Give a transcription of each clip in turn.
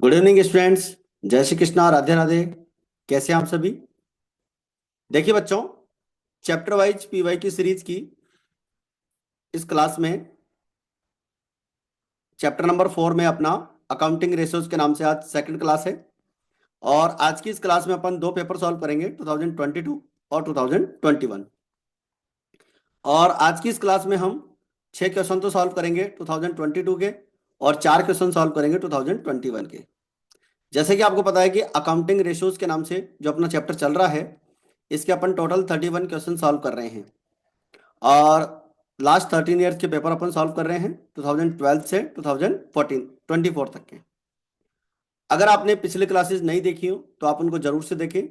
Good evening students. जय श्री कृष्णा, राधे राधे। कैसे हैं आप सभी? देखिए बच्चों, चैप्टर वाइज पीवाई की सीरीज की इस क्लास में चैप्टर नंबर 4 में अपना अकाउंटिंग रेशियोज के नाम से आज सेकंड क्लास है। और आज की इस क्लास में अपन दो पेपर सॉल्व करेंगे, 2022 और 2021। और आज की इस क्लास में हम 6 क्वेश्चन तो सॉल्व करेंगे 2022 के, और 4 क्वेश्चन सॉल्व करेंगे 2021 के। जैसे कि आपको पता है कि अकाउंटिंग रेशियोज के नाम से जो अपना चैप्टर चल रहा है, इसके अपन टोटल 31 क्वेश्चन सॉल्व कर रहे हैं। और लास्ट 13 ईयर्स के पेपर अपन सॉल्व कर रहे हैं 2012 से 2024 तक के। अगर आपने पिछले क्लासेस नहीं देखी हो तो आप उनको जरूर से देखें,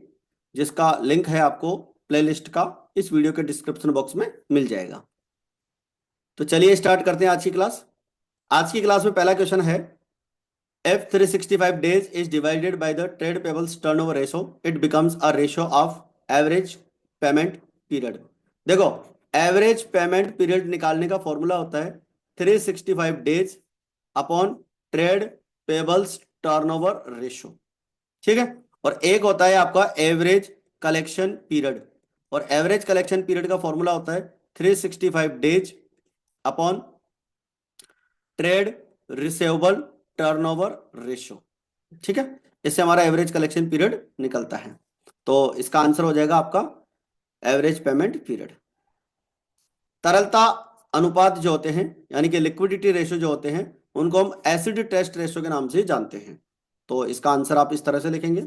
जिसका लिंक है आपको प्लेलिस्ट का इस वीडियो के डिस्क्रिप्शन बॉक्स में मिल जाएगा। तो चलिए स्टार्ट करते हैं आज की क्लास। आज की क्लास में पहला क्वेश्चन है, if 365 days is divided by the trade payables turnover ratio, it becomes a ratio of average payment period। देखो, एवरेज पेमेंट पीरियड निकालने का फॉर्मूला होता है 365 days upon trade payables turnover ratio. ठीक है। और एक होता है आपका एवरेज कलेक्शन पीरियड, और एवरेज कलेक्शन पीरियड का फॉर्मूला होता है 365 days upon trade receivable turnover ratio. ठीक है। इससे हमारा एवरेज कलेक्शन पीरियड निकलता है। तो इसका आंसर हो जाएगा आपका एवरेज पेमेंट पीरियड। तरलता अनुपात जो होते हैं, यानी कि लिक्विडिटी रेशियो जो होते हैं, उनको हम एसिड टेस्ट रेशियो के नाम से जानते हैं। तो इसका आंसर आप इस तरह से लिखेंगे,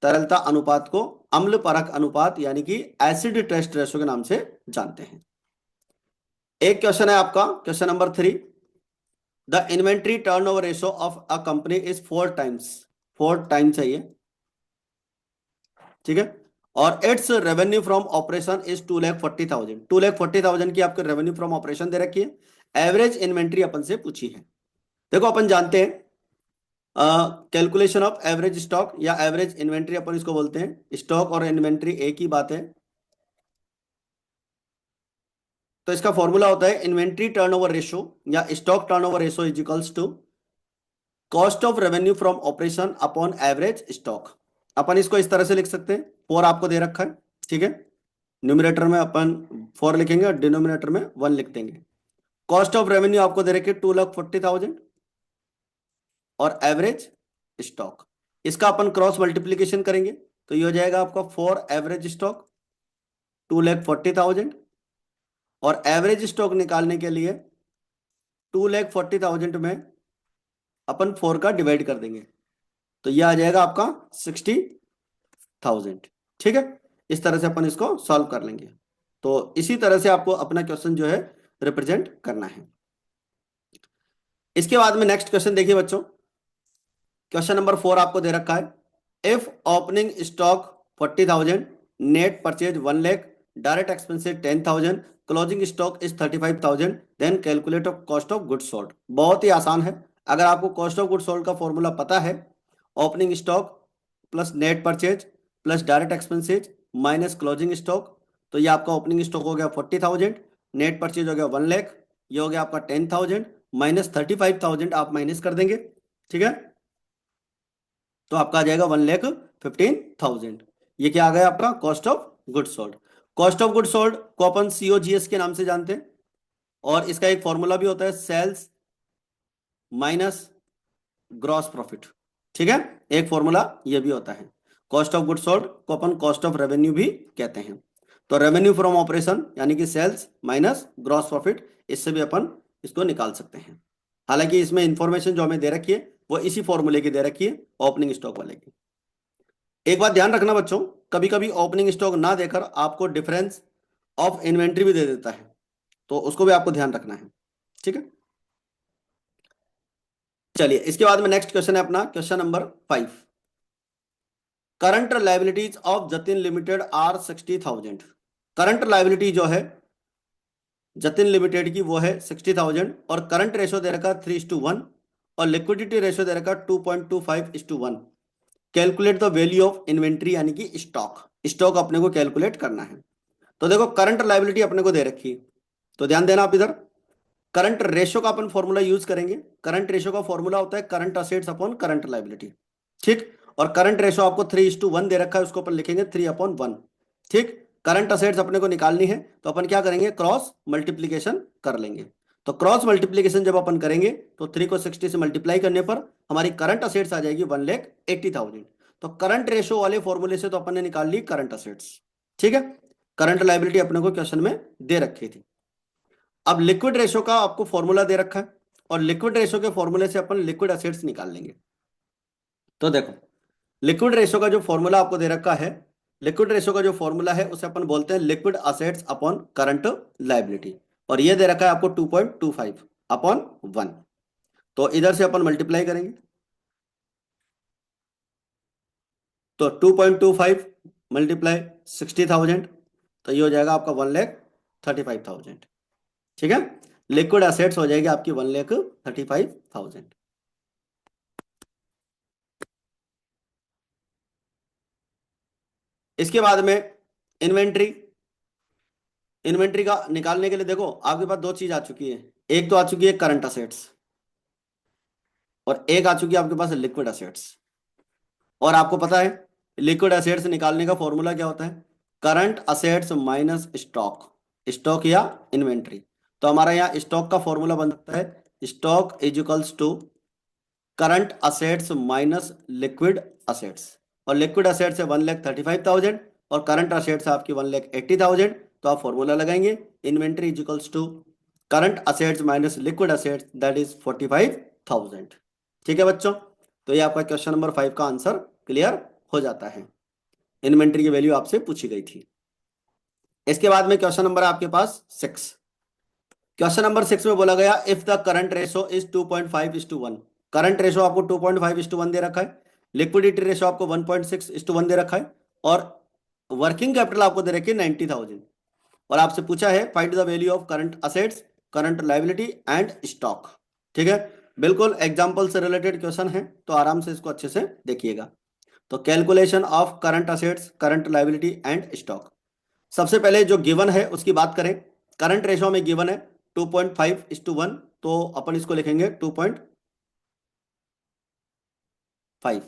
तरलता अनुपात को अम्ल परख अनुपात यानी कि एसिड टेस्ट रेशियो के नाम से जानते हैं। एक क्वेश्चन है आपका, question number 3, the inventory turnover ratio of a company is 4 times. 4 times है ये। ठीक है। और it's revenue from operation is 2,40,000। 2,40,000 की आपको रेवेन्यू फ्रॉम ऑपरेशन दे रखी है। एवरेज इन्वेंट्री अपन से पूछी है। देखो, अपन जानते हैं कैलकुलेशन ऑफ एवरेज स्टॉक या एवरेज इन्वेंट्री अपन इसको बोलते हैं। स्टॉक और इन्वेंट्री एक ही बात है। तो इसका फॉर्मूला होता है इन्वेंट्री टर्नओवर रेशियो या stock turnover ratio is equals to cost of revenue from operation upon average stock. अपन इसको इस तरह से लिख सकते हैं, 4 आपको दे रखा है। ठीक है। न्यूमरेटर में अपन 4 लिखेंगे और डिनोमिनेटर में 1 लिख देंगे। कॉस्ट ऑफ रेवेन्यू आपको दे रखे 2,40,000 और एवरेज स्टॉक, इसका अपन क्रॉस मल्टीप्लीकेशन करेंगे तो ये हो जाएगा आपका 4 एवरेज स्टॉक 2,40,000, और एवरेज स्टॉक निकालने के लिए 2,40,000 में अपन 4 का डिवाइड कर देंगे तो ये आ जाएगा आपका 60,000। ठीक है। इस तरह से अपन इसको सॉल्व कर लेंगे। तो इसी तरह से आपको अपना क्वेश्चन जो है रिप्रेजेंट करना है। इसके बाद में नेक्स्ट क्वेश्चन देखिए बच्चों, क्वेश्चन नंबर 4 आपको दे रखा है, if opening stock 40,000, net purchase 1 lakh, direct expenses 10,000, closing stock is 35,000, then calculate of cost of goods sold. बहुत ही आसान है। अगर आपको कॉस्ट ऑफ गुड्स सोल्ड का फॉर्मूला पता है, opening stock plus net purchase plus direct expenses minus closing stock, तो ये आपका ओपनिंग स्टॉक हो गया 40,000, नेट परचेज हो गया 1 लाख, ये हो गया आपका 10,000 माइनस 35,000 आप माइनस कर देंगे। ठीक है। तो आपका आ जाएगा 1,15,000। ये क्या आ गया आपका cost of good sold. Cost of good sold को अपन सीओजीएस के नाम से जानते हैं, और इसका एक फॉर्मूला भी होता है सेल्स माइनस ग्रॉस प्रॉफिट। ठीक है। एक फॉर्मूला ये भी होता है। कॉस्ट ऑफ गुड सोल्ड को अपन कॉस्ट ऑफ रेवेन्यू भी कहते हैं। तो रेवेन्यू फ्रॉम ऑपरेशन यानी कि सेल्स माइनस ग्रॉस प्रॉफिट, इससे भी अपन इसको निकाल सकते हैं। हालांकि इसमें इंफॉर्मेशन जो हमें दे रखी है वो इसी फॉर्मूले की दे रखी है, ओपनिंग स्टॉक वाले की। एक बात ध्यान रखना बच्चों, कभी कभी ओपनिंग स्टॉक ना देकर आपको डिफरेंस ऑफ इन्वेंट्री भी दे देता है, तो उसको भी आपको ध्यान रखना है। ठीक है। चलिए, इसके बाद में नेक्स्ट क्वेश्चन है अपना question number 5, current liabilities of Jatin limited are 60,000। Current liability जो है जतिन लिमिटेड की वो है 60,000, और करंट रेशो दे रखा 3:1 और लिक्विडिटी रेशो दे रखा 2.25:1। Calculate the value of inventory यानी कि स्टॉक। स्टॉक अपने को कैलकुलेट करना है। तो देखो, करंट लायबिलिटी अपने को दे रखी है, तो ध्यान देना आप इधर। करंट रेशो का अपन फॉर्मूला यूज करेंगे। करंट रेशो का फॉर्मूला होता है current assets upon current liability, ठीक। और करंट रेशो आपको 3:1 दे रखा है, उसको अपन लिखेंगे 3/1, ठीक। करंट असेट्स अपने को निकालनी है तो अपन क्या करेंगे, क्रॉस मल्टीप्लीकेशन कर लेंगे। तो क्रॉस मल्टीप्लीकेशन जब अपन करेंगे तो 3 को 60 से मल्टीप्लाई करने पर हमारी करंट असेट्स आ जाएगी 1,80,000। तो करंट रेशो वाले फॉर्मूले से तो अपन ने निकाल ली करंट असेट्स, ठीक है। करंट लायबिलिटी अपने को क्वेश्चन में दे रखी थी। अब लिक्विड रेशो का आपको फॉर्मूला दे रखा है और लिक्विड रेशो के फॉर्मूले से अपन लिक्विड एसेट्स निकाल लेंगे। तो देखो, लिक्विड रेशो का जो फॉर्मूला आपको दे रखा है, लिक्विड रेशो का जो फॉर्मूला है उसे अपन बोलते हैं liquid assets upon current liability, और ये दे रखा है आपको 2.25/1। तो इधर से अपन मल्टीप्लाई करेंगे तो 2.25 मल्टीप्लाई 60,000, तो ये हो जाएगा आपका 1,35,000, ठीक है। लिक्विड एसेट्स हो जाएगी आपकी 1,35,000। इसके बाद में इन्वेंट्री, इन्वेंट्री का निकालने के लिए देखो आपके पास दो चीज आ चुकी है। एक तो आ चुकी है करंट असेट्स और एक आ चुकी है आपके पास लिक्विड असेट्स। और आपको पता है लिक्विड असेट्स निकालने का फॉर्मूला क्या होता है, current assets minus stock, stock या इन्वेंट्री। तो हमारा यहाँ स्टॉक का फॉर्मूला बन सकता है stock is equals to current assets minus liquid assets. और लिक्विड असेट्स है 1,35,000 और करंट असेट्स है आपकी 1,80,000। तो आप फॉर्मूला लगाएंगे inventory is equals to current assets minus liquid assets, that is 45,000, ठीक है बच्चों। तो ये आपका क्वेश्चन नंबर 5 का आंसर क्लियर हो जाता है। इन्वेंट्री की वैल्यू आपसे पूछी गई थी। इसके बाद में क्वेश्चन नंबर आपके पास 6। क्वेश्चन नंबर 6 में बोला गया if the current ratio is 2.5:1। Current ratio आपको 2.5:1 दे रखा है, लिक्विडिटी रेशो आपको 1.6:1 दे रखा है, और वर्किंग कैपिटल आपको दे रखी है 90,000। और आपसे पूछा है find the value of current assets, current liability and stock, ठीक है। बिल्कुल एग्जाम्पल से रिलेटेड क्वेश्चन है तो आराम से इसको अच्छे से देखिएगा। तो calculation of current assets, current liability and stock. सबसे पहले जो गिवन है उसकी बात करें। करंट रेशो में गिवन है 2.5:1, तो अपन इसको लिखेंगे 2.5।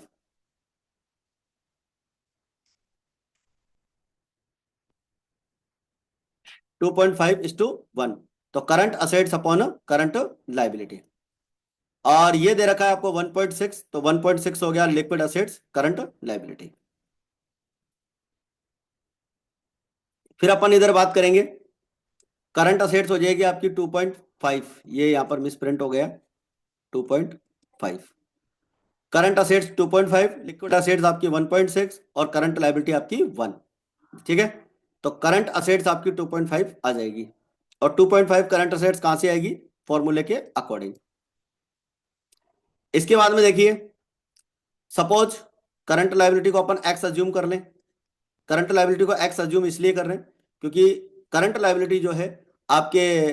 2.5:1, तो current assets upon current liability. और ये दे रखा है आपको 1.6, तो 1.6 हो गया लिक्विड असेट्स करंट लायबिलिटी। फिर अपन इधर बात करेंगे, करंट असेट्स हो जाएगी आपकी 2.5, ये यहां पर मिस प्रिंट हो गया 2.5। करंट असेट्स 2.5, लिक्विड असेट्स आपकी 1.6 और करंट लायबिलिटी आपकी 1, ठीक है। तो करंट असेट्स आपकी 2.5 आ जाएगी, और 2.5 करंट असेट्स कहां से आएगी, फॉर्मूले के अकॉर्डिंग। इसके बाद में देखिए, सपोज करंट लायबिलिटी को अपन एक्स अज्यूम कर लें। करंट लायबिलिटी को एक्स अज्यूम इसलिए कर रहे हैं क्योंकि करंट लायबिलिटी जो है आपके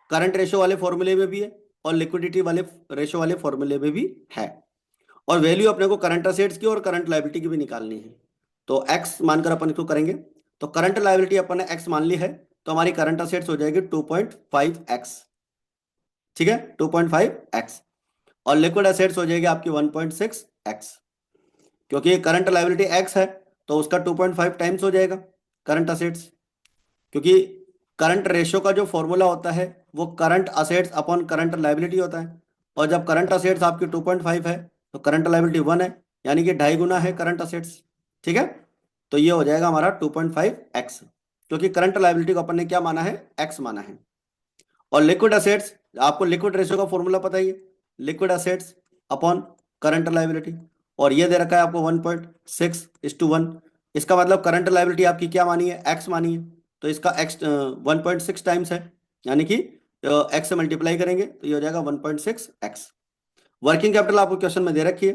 करंट रेशो वाले फॉर्मूले में भी है और लिक्विडिटी वाले रेशो वाले फॉर्मूले में भी है, और वैल्यू अपने को करंट असेट्स की और करंट लायबिलिटी की भी निकालनी है। तो एक्स मानकर अपन इसको करेंगे। तो करंट लायबिलिटी अपन ने एक्स मान ली है, तो हमारी करंट असेट्स हो जाएगी 2.5x, ठीक है, 2.5x। और लिक्विड असेट्स हो जाएगी आपकी 1.6x, क्योंकि करंट लायबिलिटी एक्स है तो उसका 2.5 टाइम्स हो जाएगा करंट असेट्स, क्योंकि करंट रेशो का जो फॉर्मूला होता है वो current assets upon current liability होता है। और जब करंट असेट्स आपकी 2.5 है तो करंट लायबिलिटी 1 है, यानी कि 2.5 गुना है करंट असेट्स, ठीक है। तो ये हो जाएगा हमारा 2.5x, क्योंकि करंट लायबिलिटी को अपन ने क्या माना है, एक्स माना है। और लिक्विड असेट्स, आपको लिक्विड रेशियो का फॉर्मूला पता ही है, liquid assets upon current liability, और ये दे रखा है आपको 1.6:1। इसका मतलब करंट लायबिलिटी आपकी क्या मानी है, एक्स मानी है, तो इसका एक्स 1.6 टाइम्स है, यानी कि एक्स से मल्टीप्लाई करेंगे तो ये हो जाएगा 1.6x। वर्किंग कैपिटल आपको क्वेश्चन में दे रखी है,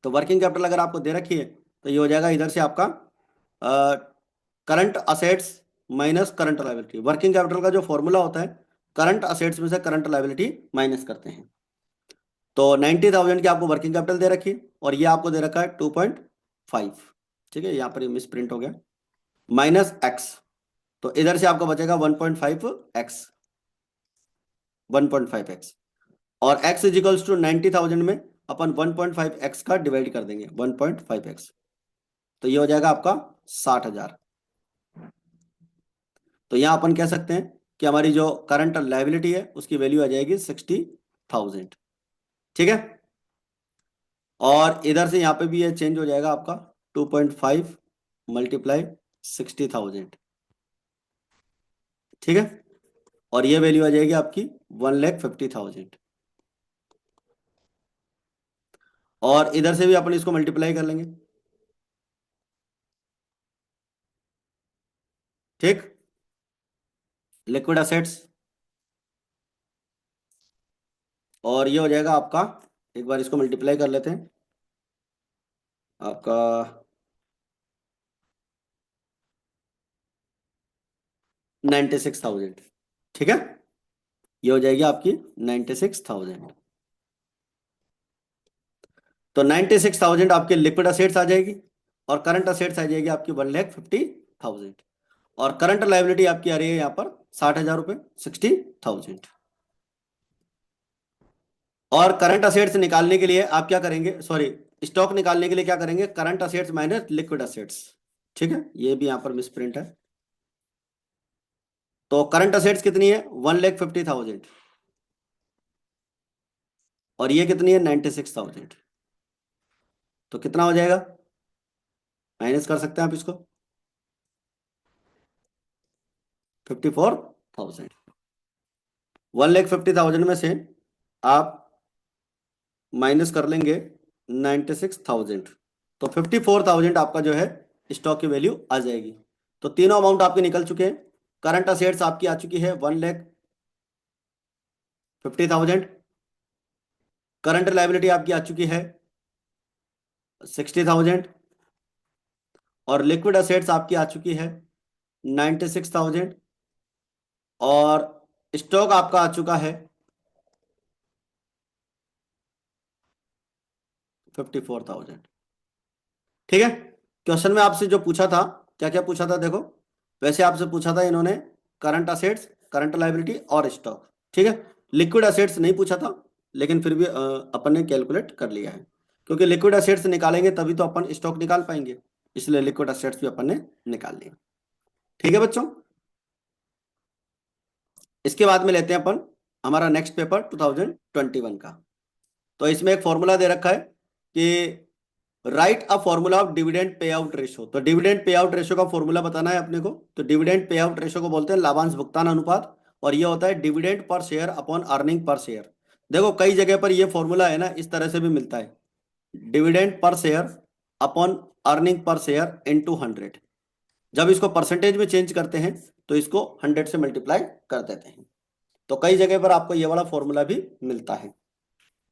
तो वर्किंग कैपिटल अगर आपको दे रखी है तो ये हो जाएगा इधर से आपका current assets minus current liability. Working capital का जो फॉर्मूला होता है करंट असेट्स में से करंट लायबिलिटी माइनस करते हैं। तो 90,000 की आपको वर्किंग कैपिटल दे रखी है और ये आपको दे रखा है 2.5, ठीक है, यहाँ पर मिस प्रिंट हो गया, माइनस एक्स, तो इधर से आपको बचेगा 1.5x। 1.5x, और x इज इक्वल्स टू 90,000 में अपन 1.5x का डिवाइड कर देंगे 1.5x, तो ये हो जाएगा आपका 60,000। तो यहां अपन कह सकते हैं कि हमारी जो करंट लायबिलिटी है उसकी वैल्यू आ जाएगी 60,000। ठीक है, और इधर से यहाँ पे भी ये चेंज हो जाएगा आपका 2.5 मल्टीप्लाई 60,000। ठीक है, और ये वैल्यू आ जाएगी आपकी 1,50,000, और इधर से भी अपन इसको मल्टीप्लाई कर लेंगे। ठीक, लिक्विड असेट्स, और ये हो जाएगा आपका, एक बार इसको मल्टीप्लाई कर लेते हैं, आपका 96,000। ठीक है, ये हो जाएगी आपकी 96,000। तो 96,000 आपके लिक्विड असेट्स आ जाएगी, और करंट असेट्स आ जाएगी आपकी 1,50,000, और करंट लायबिलिटी आपकी आ रही है यहाँ पर 60,000 रुपये, 60,000। और करंट असेट्स निकालने के लिए आप क्या करेंगे, सॉरी, स्टॉक निकालने के लिए क्या करेंगे, current assets minus liquid assets. ठीक है, ये भी यहाँ पर मिस प्रिंट है। तो करंट असेट्स कितनी है, 1,50,000, और ये कितनी है, 96,000। तो कितना हो जाएगा, माइनस कर सकते हैं आप इसको, 54,000। 1,50,000 में से आप माइनस कर लेंगे 96,000, तो 54,000 आपका जो है स्टॉक की वैल्यू आ जाएगी। तो तीनों अमाउंट आपके निकल चुके हैं। करंट असेट्स आपकी आ चुकी है 1,50,000, करंट लायबिलिटी आपकी आ चुकी है 60,000, और लिक्विड असेट्स आपकी आ चुकी है 96,000, और स्टॉक आपका आ चुका है 54,000। ठीक है, क्वेश्चन में आपसे जो पूछा था, क्या क्या पूछा था देखो, वैसे आपसे पूछा था इन्होंने करंट असेट्स, करंट लायबिलिटी और स्टॉक। ठीक है, लिक्विड असेट्स नहीं पूछा था, लेकिन फिर भी अपन ने कैलकुलेट कर लिया है, क्योंकि लिक्विड असेट्स निकालेंगे तभी तो अपन स्टॉक निकाल पाएंगे, इसलिए लिक्विड असेट्स भी अपन ने निकाल लिया। ठीक है बच्चों, इसके बाद में लेते हैं अपन हमारा नेक्स्ट पेपर 2021 का। तो इसमें एक फॉर्मूला दे रखा है कि right a formula of dividend pay out ratio. तो डिविडेंड पे आउट रेशो का फॉर्मूला बताना है अपने को। तो डिविडेंड पे आउट रेशो को बोलते हैं लाभांश भुगतान अनुपात, और ये होता है dividend per share upon earning per share. देखो कई जगह पर ये फॉर्मूला है ना, इस तरह से भी मिलता है, dividend per share upon earning per share into 100। जब इसको परसेंटेज में चेंज करते हैं तो इसको 100 से मल्टीप्लाई कर देते हैं। तो कई जगह पर आपको ये वाला फॉर्मूला भी मिलता है।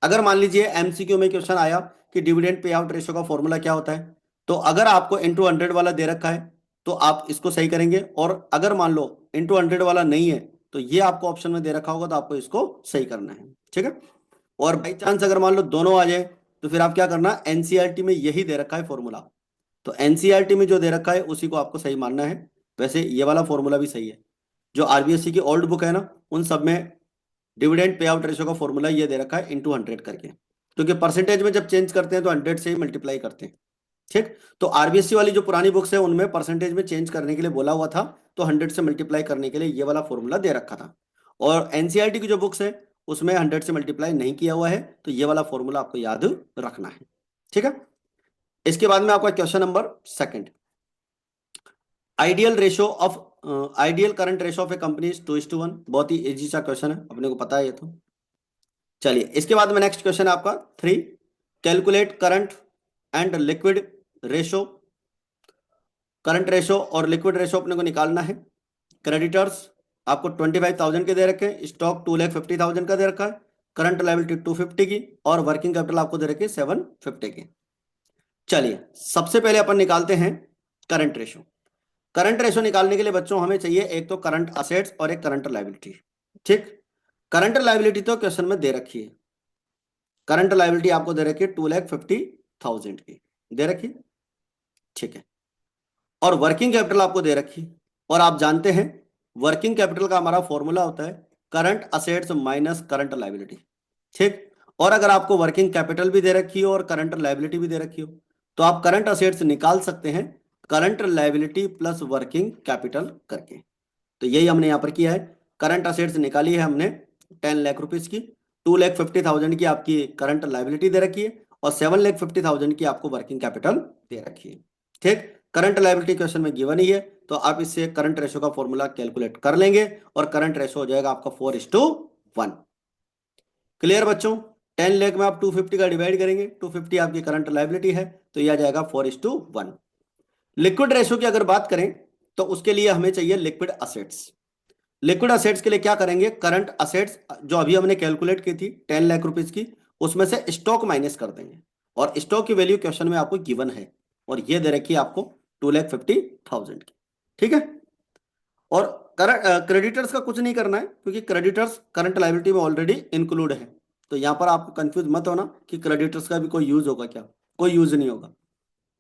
अगर मान लीजिए एमसीक्यू में क्वेश्चन आया कि डिविडेंड पे आउट रेशो का फॉर्मूला क्या होता है, तो अगर आपको इंटू 100 वाला दे रखा है तो आप इसको सही करेंगे, और अगर मान लो इंटू 100 वाला नहीं है तो ये आपको ऑप्शन में दे रखा होगा तो आपको इसको सही करना है। ठीक है, और बाई चांस अगर मान लो दोनों आ जाए तो फिर आप क्या करना, एनसीईआरटी में यही दे रखा है फॉर्मूला, तो एनसीईआरटी में जो दे रखा है उसी को आपको सही मानना है। वैसे ये वाला फॉर्मूला भी सही है, जो आरबीएससी की ओल्ड बुक है ना उन सब में डिविडेंड पे आउट रेशो का फॉर्मूला ये दे रखा है इंटू 100 करके, क्योंकि परसेंटेज में जब चेंज करते हैं तो 100 से ही मल्टीप्लाई करते हैं। ठीक, तो आरबीएससी वाली जो पुरानी बुक्स है उनमें परसेंटेज में चेंज करने के लिए बोला हुआ था, तो 100 से मल्टीप्लाई करने के लिए ये वाला फॉर्मूला दे रखा था, और एनसीईआरटी की जो बुक्स है उसमें 100 से मल्टीप्लाई नहीं किया हुआ है, तो ये वाला फॉर्मूला आपको याद रखना है। ठीक है, इसके बाद में आपका question number second, ideal ratio of ideal current ratio of A company is 2:1। बहुत ही इजी सा क्वेश्चन है, अपने को पता है ये तो। चलिए इसके बाद में नेक्स्ट क्वेश्चन है आपका 3, calculate current and liquid ratio. Current ratio और लिक्विड रेशो अपने को निकालना है। क्रेडिटर्स आपको 25,000 के दे रखे हैं, स्टॉक 2,50,000 का दे रखा है, करंट लायबिलिटी 250 की, और वर्किंग कैपिटल आपको दे रखे 750 की। चलिए सबसे पहले अपन निकालते हैं करंट रेशो। करंट रेशो निकालने के लिए बच्चों हमें चाहिए एक तो करंट असेट्स और एक करंट लायबिलिटी। ठीक, करंट लायबिलिटी तो क्वेश्चन में दे रखी है, करंट लायबिलिटी आपको दे रखी है 2,50,000 की दे रखी। ठीक है, और वर्किंग कैपिटल आपको दे रखी, और आप जानते हैं वर्किंग कैपिटल का हमारा फॉर्मूला होता है current assets minus current liability. ठीक। और अगर आपको वर्किंग कैपिटल भी दे रखी हो और करंट लायबिलिटी भी दे रखी हो तो आप करंट असेट्स निकाल सकते हैं current liability plus working capital करके। तो यही हमने यहां पर किया है। करंट असेट्स निकाली है हमने 10 लाख रुपीज की। 2,50,000 की आपकी करंट लायबिलिटी दे रखी है और 7,50,000 की आपको वर्किंग कैपिटल दे रखी है। ठीक। करंट लायबिलिटी क्वेश्चन में गिवन ही है तो आप इससे करंट रेशो का फॉर्मूला कैलकुलेट कर लेंगे और करंट रेशो हो जाएगा आपका 4:1। क्लियर बच्चों? 10 लाख में आप 250 का डिवाइड करेंगे, 250 आपकी करंट लायबिलिटी है तो यह आ जाएगा 4:1। लिक्विड रेशो की अगर बात करें तो उसके लिए हमें चाहिए लिक्विड असेट्स। लिक्विड असेट्स के लिए क्या करेंगे, करंट असेट्स जो अभी हमने कैलकुलेट की थी 10 लाख रुपीज की, उसमें से स्टॉक माइनस कर देंगे और स्टॉक की वैल्यू क्वेश्चन में आपको गिवन है और ये दे रखी है आपको 2,50,000 की। ठीक है। और करंट क्रेडिटर्स का कुछ नहीं करना है क्योंकि क्रेडिटर्स करंट लायबिलिटी में ऑलरेडी इंक्लूड है। तो यहां पर आप कंफ्यूज मत होना कि क्रेडिटर्स का भी कोई यूज होगा क्या, कोई यूज नहीं होगा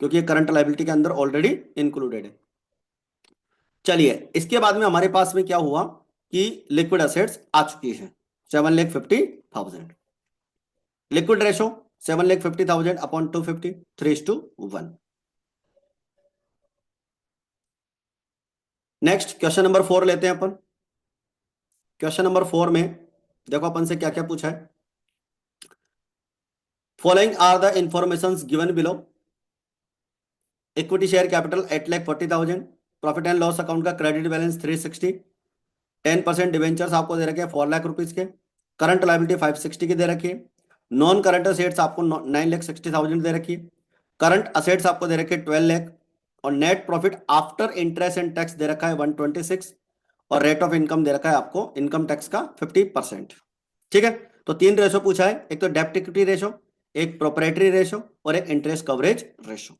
क्योंकि ये करंट लायबिलिटी के अंदर ऑलरेडी इंक्लूडेड है। चलिए इसके बाद में हमारे पास में क्या हुआ कि लिक्विड असेट्स आ चुकी है 7,50,000। Liquid ratio 7,50,000 upon 250 3:1। Next question number 4 लेते हैं अपन। क्वेश्चन नंबर 4 में देखो अपन से क्या क्या पूछा है। Following are the information given below. Equity share capital 8,40,000, profit and loss account का क्रेडिट बैलेंस 360, 10% डिवेंचर्स आपको दे रखे हैं 4 लाख रुपीज के, करंट लायबिलिटी 560 की दे रखी है, नॉन करंट असेट्स आपको 9,60,000 दे रखी है, करंट असेट्स आपको दे रखे 12 लाख और net profit after interest and tax दे रखा है 126 और रेट ऑफ इनकम दे रखा है आपको इनकम टैक्स का 50%। ठीक है। तो 3 रेशो पूछा है, एक तो डेप्ट इक्विटी रेशो, एक प्रोप्राइटरी रेशो और एक इंटरेस्ट कवरेज रेशो।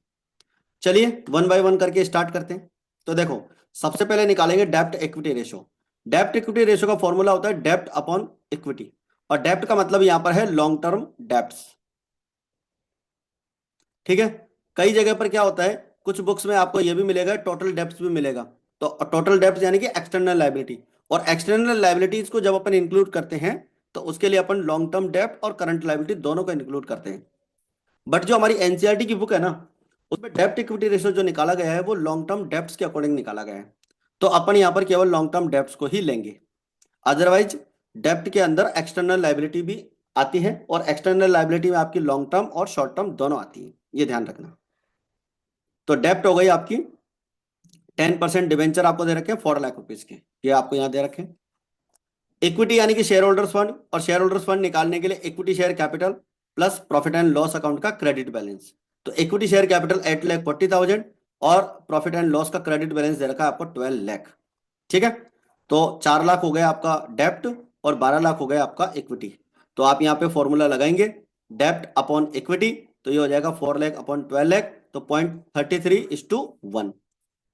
चलिए वन बाय वन करके स्टार्ट करते हैं। तो देखो सबसे पहले निकालेंगे डेप्ट इक्विटी रेशो। डेप्ट इक्विटी रेशो का फॉर्मूला होता है डेप्ट अपॉन इक्विटी और डेप्ट का मतलब यहां पर है लॉन्ग टर्म डेप्ट्स। ठीक है। कई जगह पर क्या होता है, कुछ बुक्स में आपको यह भी मिलेगा टोटल डेप्ट्स भी मिलेगा। तो टोटल डेप्ट्स यानी कि एक्सटर्नल लायबिलिटी, और एक्सटर्नल लायबिलिटीज को जब अपन इंक्लूड करते हैं तो उसके लिए अपन लॉन्ग टर्म डेप्ट और करंट लायबिलिटी दोनों को इंक्लूड करते हैं। बट जो हमारी एनसीईआरटी की बुक है ना उसमें डेप्ट इक्विटी रेशियो जो निकाला गया है वो लॉन्ग टर्म डेप्ट्स के अकॉर्डिंग निकाला गया है। तो अपन यहां पर केवल लॉन्ग टर्म डेप्ट्स को ही लेंगे। अदरवाइज डेप्ट के अंदर एक्सटर्नल लायबिलिटी भी आती है और एक्सटर्नल लायबिलिटी में आपकी लॉन्ग टर्म और शॉर्ट टर्म दोनों आती है, ये ध्यान रखना। तो डेप्ट हो गई आपकी 10% डिवेंचर आपको दे रखे हैं 4 लाख रुपीज के, ये आपको यहां दे रखे हैं। इक्विटी यानी कि शेयर होल्डर्स फंड, और शेयर होल्डर्स फंड निकालने के लिए equity share capital plus profit and loss account का क्रेडिट बैलेंस। तो इक्विटी शेयर कैपिटल 8,40,000 और प्रॉफिट एंड लॉस का क्रेडिट बैलेंस दे रखा है आपको 12 लाख। ठीक है। तो 4 लाख हो गया आपका डेप्ट और 12 लाख हो गया आपका इक्विटी। तो आप यहाँ पे फॉर्मूला लगाएंगे डेप्ट अपॉन इक्विटी, तो ये हो जाएगा 4 लाख अपॉन 12 लाख, तो 0.33:1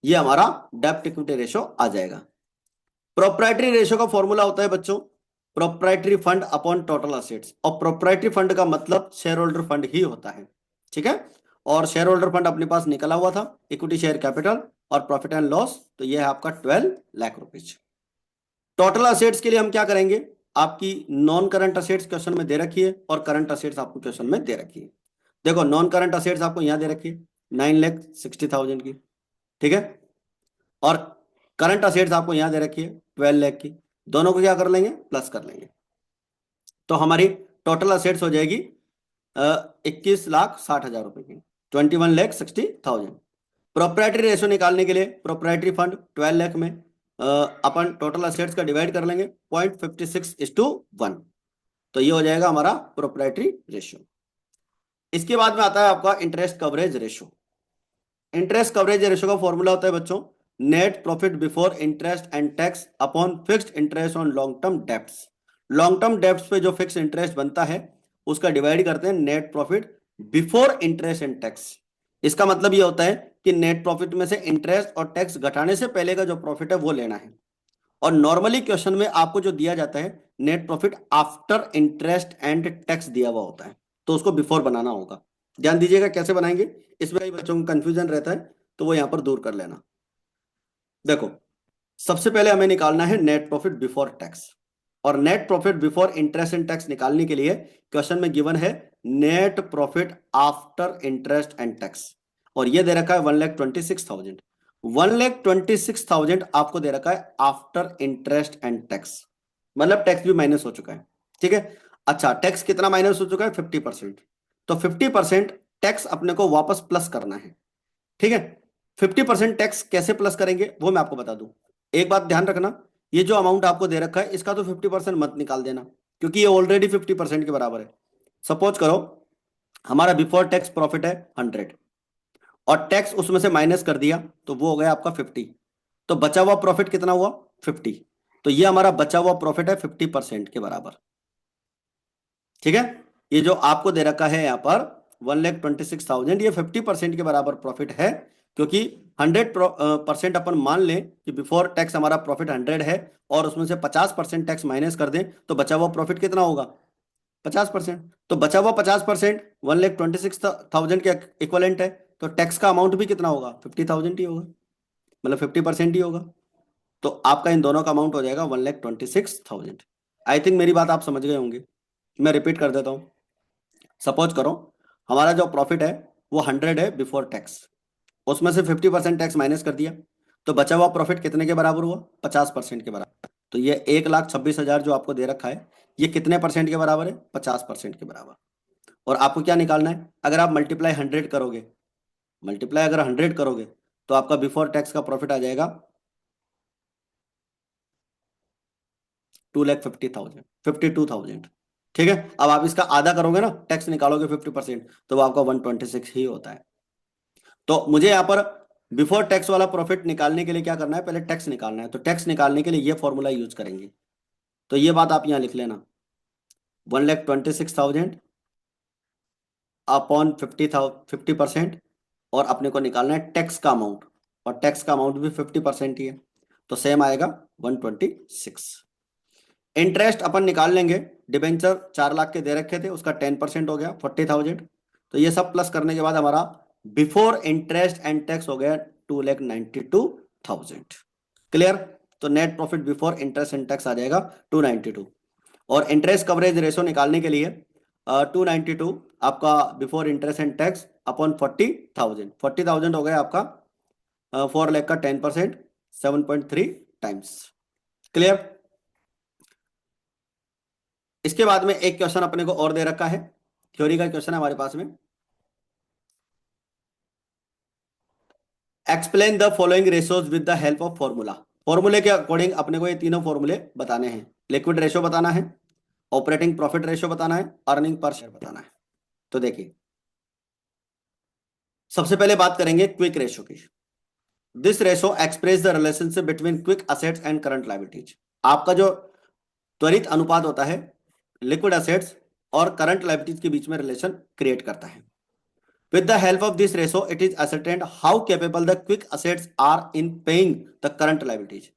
ये हमारा डेप्ट इक्विटी रेशो आ जाएगा। प्रोप्राइटरी रेशो का फॉर्मूला होता है बच्चों proprietary fund upon total assets, और प्रोप्राइटरी फंड का मतलब शेयर होल्डर फंड ही होता है। ठीक है। और शेयर होल्डर फंड अपने पास निकला हुआ था इक्विटी शेयर कैपिटल और प्रॉफिट एंड लॉस, तो यह है आपका 12 लाख रुपीज। टोटल असेट्स के लिए हम क्या करेंगे, आपकी नॉन करंट असेट्स क्वेश्चन में दे रखी है और करंट असेट्स आपको क्वेश्चन में दे रखी है। देखो नॉन करंट असेट्स आपको यहां दे रखी है 9,60,000 की। ठीक है। और करंट असेट्स आपको यहां दे रखी है 12 लाख की। दोनों को क्या कर लेंगे, प्लस कर लेंगे। तो हमारी टोटल असेट्स हो जाएगी 21,60,000 रुपए की, 21,60,000। प्रोप्राइटरी रेशो निकालने के लिए प्रोप्राइटरी फंड 12 लाख में अपन टोटल असेट्स का डिवाइड कर लेंगे 0.56:1, तो ये हो जाएगा हमारा प्रोप्राइटरी रेशो। इसके बाद में आता है आपका interest coverage ratio. Interest coverage ratio का फॉर्मूला होता है बच्चों net profit before interest and tax upon fixed interest on long term debts. Long term debts पे जो फिक्स इंटरेस्ट बनता है उसका डिवाइड करते हैं net profit before interest and tax. इसका मतलब ये होता है कि नेट प्रॉफिट में से इंटरेस्ट और टैक्स घटाने से पहले का जो प्रॉफिट है वो लेना है। और नॉर्मली क्वेश्चन में आपको जो दिया जाता है net profit after interest and tax दिया हुआ होता है, तो उसको बिफोर बनाना होगा। ध्यान दीजिएगा कैसे बनाएंगे, इसमें कई बच्चों को कंफ्यूजन रहता है तो वो यहां पर दूर कर लेना। देखो सबसे पहले हमें निकालना है नेट प्रॉफिट बिफोर टैक्स। और net profit before interest and tax निकालने के लिए क्वेश्चन में गिवन है net profit after interest and tax, और ये दे रखा है 1,26,000। 1,26,000 आपको दे रखा है आफ्टर इंटरेस्ट एंड टैक्स, मतलब टैक्स भी माइनस हो चुका है। ठीक है, अच्छा टैक्स कितना माइनस हो चुका है? 50%। तो 50% टैक्स अपने को वापस प्लस करना है। ठीक है, 50% टैक्स कैसे प्लस करेंगे वो मैं आपको बता दूं। एक बात ध्यान रखना, ये जो अमाउंट आपको दे रखा है इसका तो 50% मत निकाल देना, क्योंकि ये ऑलरेडी 50% के बराबर है। सपोज करो हमारा बिफोर टैक्स प्रॉफिट है 100 और टैक्स उसमें से माइनस कर दिया तो वो हो गया आपका 50, तो बचा हुआ प्रॉफिट कितना हुआ? 50। तो ये हमारा बचा हुआ प्रॉफिट है 50% के बराबर। ठीक है, ये जो आपको दे रखा है यहाँ पर 1,26,000, ये 50% के बराबर प्रॉफिट है, क्योंकि 100% अपन मान लें कि बिफोर टैक्स हमारा प्रॉफिट 100 है और उसमें से 50% टैक्स माइनस कर दें तो बचा हुआ प्रॉफिट कितना होगा? 50%। तो बचा हुआ 50% 1,26,000 के इक्वलेंट है, तो टैक्स का अमाउंट भी कितना होगा? 50,000 ही होगा, मतलब 50% ही होगा। तो आपका इन दोनों का अमाउंट हो जाएगा 1,26,000। आई थिंक मेरी बात आप समझ गए होंगे, मैं रिपीट कर देता हूं। सपोज करो हमारा जो प्रॉफिट है वो 100 है बिफोर टैक्स, उसमें से 50% टैक्स माइनस कर दिया, तो बचा हुआ प्रॉफिट कितने के बराबर हुआ? 50% के बराबर। तो ये 1,26,000 जो आपको दे रखा है ये कितने परसेंट के बराबर है? 50% के बराबर। और आपको क्या निकालना है? अगर आप मल्टीप्लाई 100 करोगे, मल्टीप्लाई अगर 100 करोगे तो आपका बिफोर टैक्स का प्रॉफिट आ जाएगा 2,50,000, 52,000। ठीक है, अब आप इसका आधा करोगे ना, टैक्स निकालोगे 50%, तो वो आपका 126 ही होता है। तो मुझे यहाँ पर बिफोर टैक्स वाला प्रॉफिट निकालने के लिए क्या करना है? पहले टैक्स निकालना है, तो टैक्स निकालने के लिए ये फॉर्मूला यूज करेंगे। तो ये बात आप यहाँ लिख लेना, 1,26,000 अपॉन 50% और अपने को निकालना है टैक्स का अमाउंट, और टैक्स का अमाउंट भी 50% ही है, तो सेम आएगा 126। इंटरेस्ट अपन निकाल लेंगे, डिबेंचर 4 लाख के दे रखे थे, उसका 10% हो गया 40,000। तो ये सब प्लस करने के बाद हमारा बिफोर इंटरेस्ट एंड टैक्स हो गया 2,92,000। क्लियर? तो net profit before interest and tax आ जाएगा 292। और इंटरेस्ट कवरेज रेशो निकालने के लिए 292 आपका before interest and tax upon 40,000, 40,000 हो गया आपका 4 लाख का 10%, 7.3 टाइम्स। क्लियर? इसके बाद में एक क्वेश्चन अपने को और दे रखा है, थ्योरी का क्वेश्चन है हमारे पास में। Explain the following ratios with the help of formula. फॉर्मूले के अकॉर्डिंग अपने को ये तीनों फॉर्मूले बताने हैं। लिक्विड रेशो बताना है, ऑपरेटिंग प्रॉफिट रेशो बताना है, अर्निंग पर शेयर बताना है। तो देखिए सबसे पहले बात करेंगे क्विक रेशो की। This ratio express the relationship between quick assets and current liabilities. आपका जो त्वरित अनुपात होता है लिक्विड असेट्स और करंट लायबिलिटीज के बीच में रिलेशन क्रिएट करता है। With the help of this ratio, it is ascertained how capable the quick assets are in paying the current liabilities.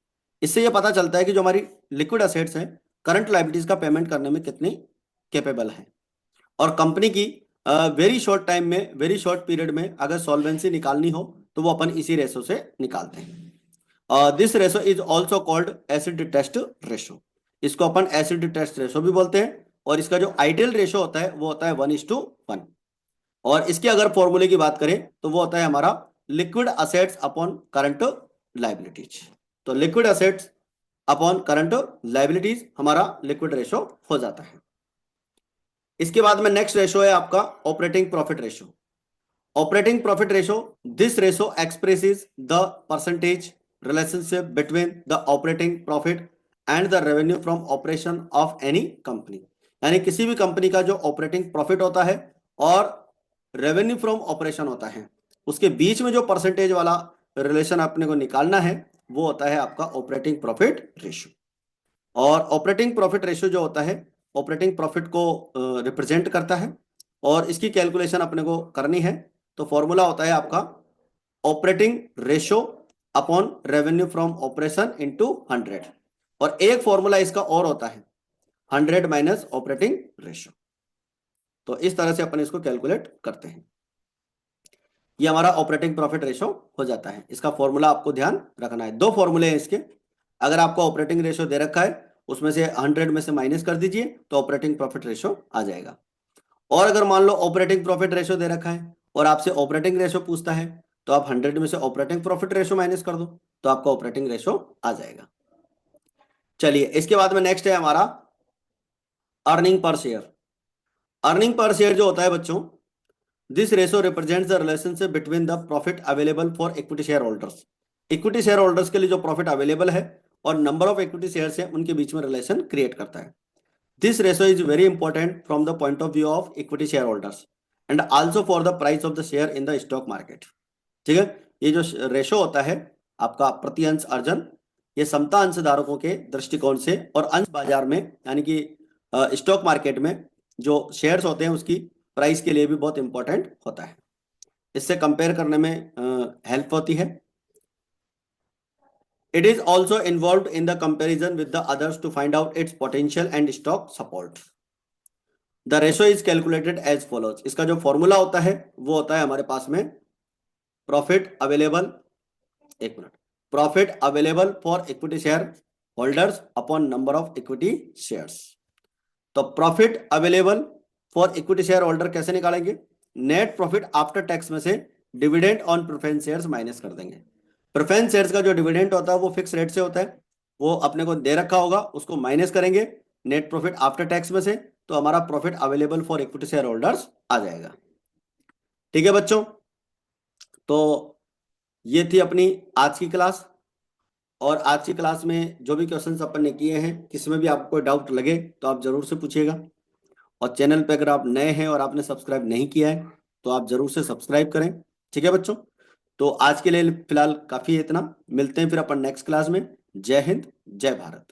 इससे ये पता चलता है कि जो हमारी लिक्विड असेट्स हैं करंट लायबिलिटीज का पेमेंट करने में कितनी कैपेबल है। और कंपनी की वेरी शॉर्ट टाइम में, वेरी शॉर्ट पीरियड में अगर सॉल्वेंसी निकालनी हो तो वो अपन इसी रेशो से निकालते हैं। This ratio is also called acid test ratio. इसको अपन एसिड टेस्ट रेशो भी बोलते हैं, और इसका जो आइडियल रेशो होता है वो होता है 1:1। और इसके अगर फॉर्मूले की बात करें तो वो होता है हमारा liquid assets upon current liabilities. तो liquid assets upon current liabilities हमारा लिक्विड रेशो हो जाता है। इसके बाद में नेक्स्ट रेशो है आपका operating profit ratio. Operating profit ratio, this ratio expresses the percentage relationship between the operating profit and the revenue from operation of any company. यानी किसी भी कंपनी का जो ऑपरेटिंग प्रॉफिट होता है और रेवेन्यू फ्रॉम ऑपरेशन होता है, उसके बीच में जो परसेंटेज वाला रिलेशन अपने को निकालना है वो होता है आपका ऑपरेटिंग प्रॉफिट रेशियो। और ऑपरेटिंग प्रॉफिट रेशियो जो होता है ऑपरेटिंग प्रॉफिट को रिप्रेजेंट करता है, और इसकी कैलकुलेशन अपने को करनी है तो फॉर्मूला होता है आपका operating ratio upon revenue from operation into 100। और एक फॉर्मूला इसका और होता है 100 माइनस ऑपरेटिंग रेशियो। तो इस तरह से अपन इसको कैलकुलेट करते हैं। ये हमारा ऑपरेटिंग प्रॉफिट रेशो हो जाता है। इसका फॉर्मूला आपको ध्यान रखना है, दो फॉर्मूले हैं इसके। अगर आपको ऑपरेटिंग रेशो दे रखा है उसमें से 100 में से माइनस कर दीजिए तो ऑपरेटिंग प्रॉफिट रेशो आ जाएगा। और अगर मान लो ऑपरेटिंग प्रॉफिट रेशो दे रखा है और आपसे ऑपरेटिंग रेशो पूछता है तो आप 100 में से ऑपरेटिंग प्रॉफिट रेशो माइनस कर दो तो आपका ऑपरेटिंग रेशो आ जाएगा। चलिए इसके बाद में नेक्स्ट है हमारा earning per share. Earning per share जो होता है बच्चों, this ratio represents the relationship between the profit available for equity share holders. Equity share holders के लिए जो प्रॉफिट अवेलेबल है और नंबर ऑफ इक्विटी शेयर्स है उनके बीच में रिलेशन क्रिएट करता है। This ratio is very important from the point of view of equity share holders and also for the price of the share in the stock market. ठीक है, ये जो ratio होता है आपका प्रति अंश अर्जन, ये समता अंशधारकों के दृष्टिकोण से और अंश बाजार में यानी कि स्टॉक मार्केट में जो शेयर्स होते हैं उसकी प्राइस के लिए भी बहुत इंपॉर्टेंट होता है। इससे कंपेयर करने में हेल्प होती है। It is also involve in the comparison with the others to find out its potential and stock support. The ratio is calculated as follows. इसका जो फॉर्मूला होता है वो होता है हमारे पास में प्रॉफिट अवेलेबल, एक minute, profit available for equity share holders upon number of equity shares. तो profit available for equity share holder कैसे निकालेंगे? नेट प्रॉफिट आफ्टर टैक्स में से dividend on preference shares minus कर देंगे। प्रेफरेंस शेयर्स का जो डिविडेंड होता है वो फिक्स रेट से होता है, वो अपने को दे रखा होगा, उसको माइनस करेंगे नेट प्रॉफिट आफ्टर टैक्स में से, तो हमारा profit available for equity share holders आ जाएगा। ठीक है बच्चों, तो ये थी अपनी आज की क्लास। और आज की क्लास में जो भी क्वेश्चंस अपन ने किए हैं, किसी में भी आपको कोई डाउट लगे तो आप जरूर से पूछिएगा। और चैनल पे अगर आप नए हैं और आपने सब्सक्राइब नहीं किया है तो आप जरूर से सब्सक्राइब करें। ठीक है बच्चों, तो आज के लिए फिलहाल काफी है इतना। मिलते हैं फिर अपन नेक्स्ट क्लास में। जय हिंद, जय भारत।